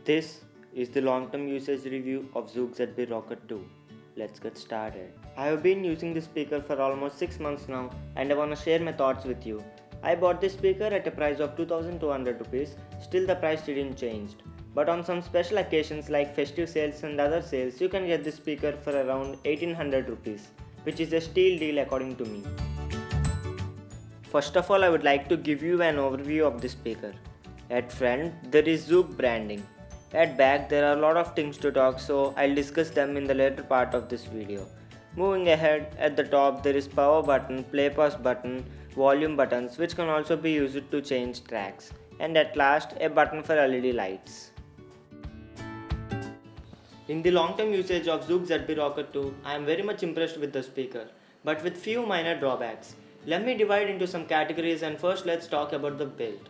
This is the long-term usage review of Zoook Rocker 2. Let's get started. I have been using this speaker for almost 6 months now and I want to share my thoughts with you. I bought this speaker at a price of 2200 rupees, still the price didn't change. But on some special occasions like festive sales and other sales, you can get this speaker for around 1800 rupees, which is a steal deal according to me. First of all, I would like to give you an overview of this speaker. At front, there is Zoook branding. At back, there are a lot of things to talk, so I'll discuss them in the later part of this video. Moving ahead, at the top there is power button, play pause button, volume buttons which can also be used to change tracks, and at last a button for LED lights. In the long-term usage of Zoook Rocker 2, I am very much impressed with the speaker, but with few minor drawbacks. Let me divide into some categories and first let's talk about the build.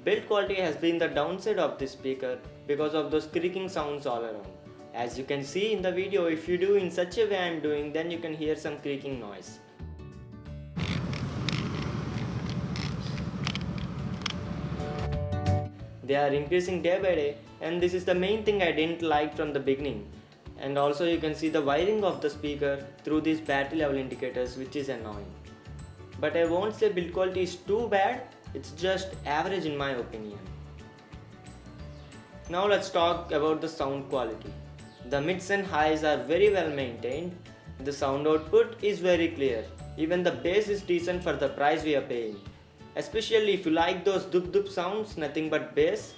Build quality has been the downside of this speaker because of those creaking sounds all around. As you can see in the video, if you do in such a way I am doing, then you can hear some creaking noise. They are increasing day by day, and this is the main thing I didn't like from the beginning. And also you can see the wiring of the speaker through these battery level indicators, which is annoying. But I won't say build quality is too bad, it's just average in my opinion. Now let's talk about the sound quality. The mids and highs are very well maintained. The sound output is very clear. Even the bass is decent for the price we are paying. Especially if you like those dup dup sounds, nothing but bass,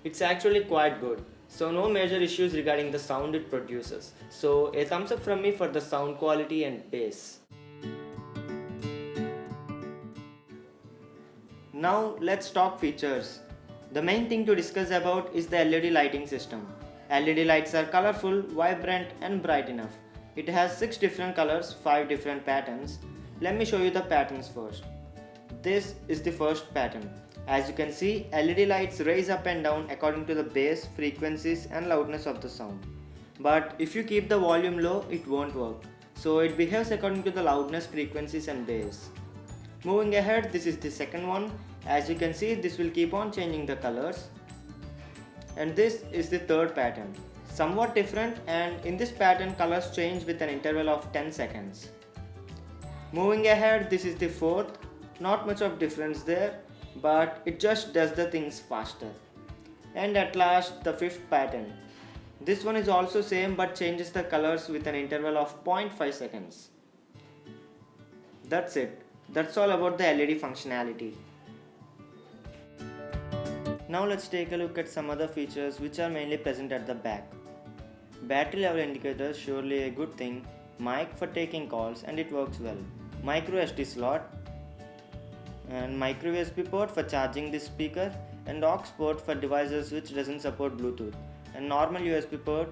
it's actually quite good. So no major issues regarding the sound it produces. So a thumbs up from me for the sound quality and bass. Now let's talk features. The main thing to discuss about is the LED lighting system. LED lights are colorful, vibrant and bright enough. It has 6 different colors, 5 different patterns. Let me show you the patterns first. This is the first pattern. As you can see, LED lights raise up and down according to the bass, frequencies and loudness of the sound. But if you keep the volume low, it won't work. So it behaves according to the loudness, frequencies and bass. Moving ahead, this is the second one. As you can see, this will keep on changing the colors. And this is the third pattern. Somewhat different, and in this pattern colors change with an interval of 10 seconds. Moving ahead, this is the fourth. Not much of difference there, but it just does the things faster. And at last, the fifth pattern. This one is also same but changes the colors with an interval of 0.5 seconds. That's it. That's all about the LED functionality. Now let's take a look at some other features which are mainly present at the back. Battery level indicator, surely a good thing. Mic for taking calls and it works well. Micro SD slot and micro USB port for charging this speaker, and aux port for devices which doesn't support Bluetooth, and normal USB port.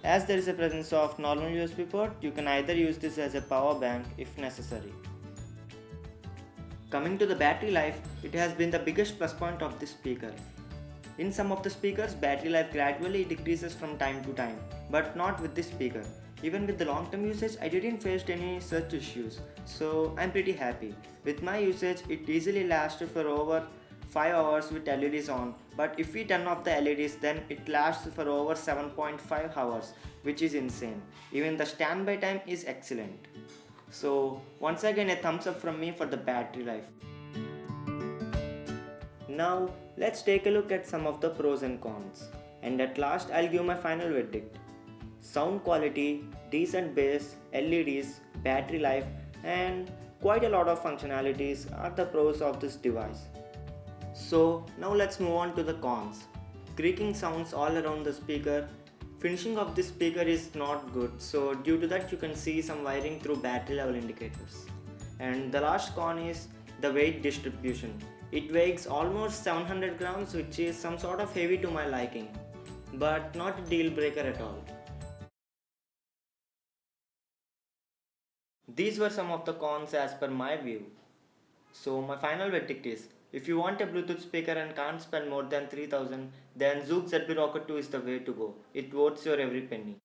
As there is a presence of normal USB port, you can either use this as a power bank if necessary. Coming to the battery life, it has been the biggest plus point of this speaker. In some of the speakers, battery life gradually decreases from time to time, but not with this speaker. Even with the long-term usage, I didn't face any such issues, so I'm pretty happy. With my usage, it easily lasted for over 5 hours with LEDs on, but if we turn off the LEDs, then it lasts for over 7.5 hours, which is insane. Even the standby time is excellent. So once again, a thumbs up from me for the battery life. Now let's take a look at some of the pros and cons, and at last I'll give my final verdict. Sound quality, decent bass, LEDs, battery life and quite a lot of functionalities are the pros of this device. So now let's move on to the cons. Creaking sounds all around the speaker. Finishing of this speaker is not good, so due to that you can see some wiring through battery level indicators. And the last con is the weight distribution. It weighs almost 700 grams, which is some sort of heavy to my liking, but not a deal breaker at all. These were some of the cons as per my view. So my final verdict is, if you want a Bluetooth speaker and can't spend more than 3000, then Zoook Rocker 2 is the way to go. It worth your every penny.